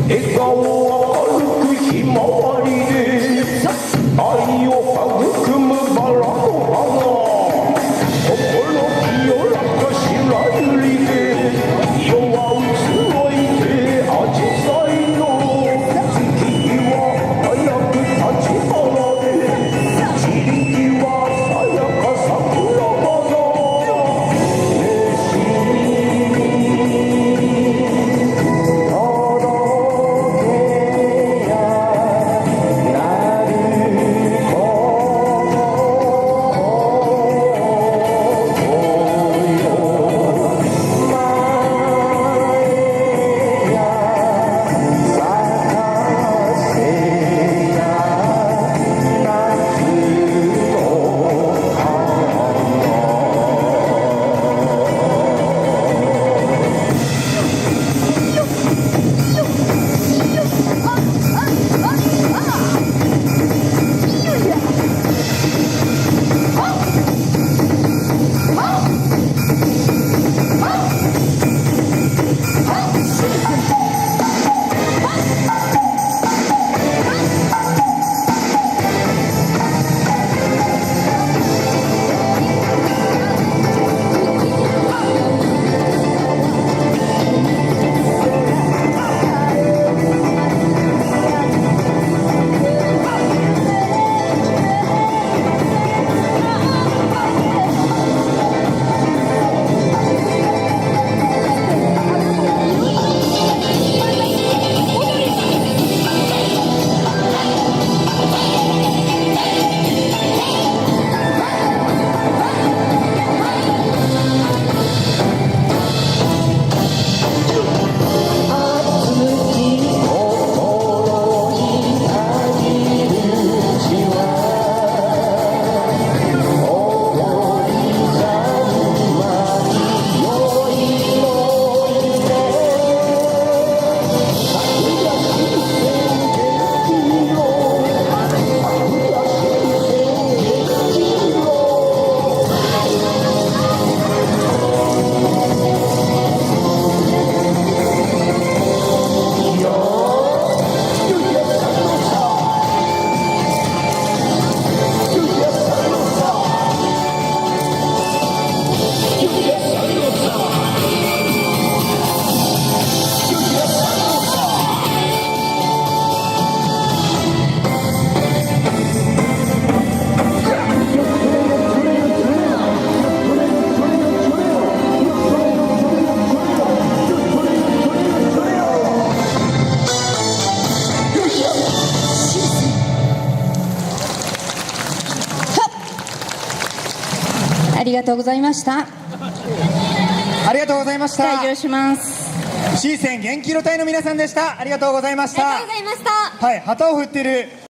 笑顔明るくひまわりで愛を育むバラの花心清らか白百合で夜は移ろいて紫陽花の月は早く立ち離れ散り際さやか桜花ありがとうございました。ありがとうございました。退場します。シーセン元気色隊の皆さんでした。ありがとうございました。ありがとうございました。はい、旗を振っている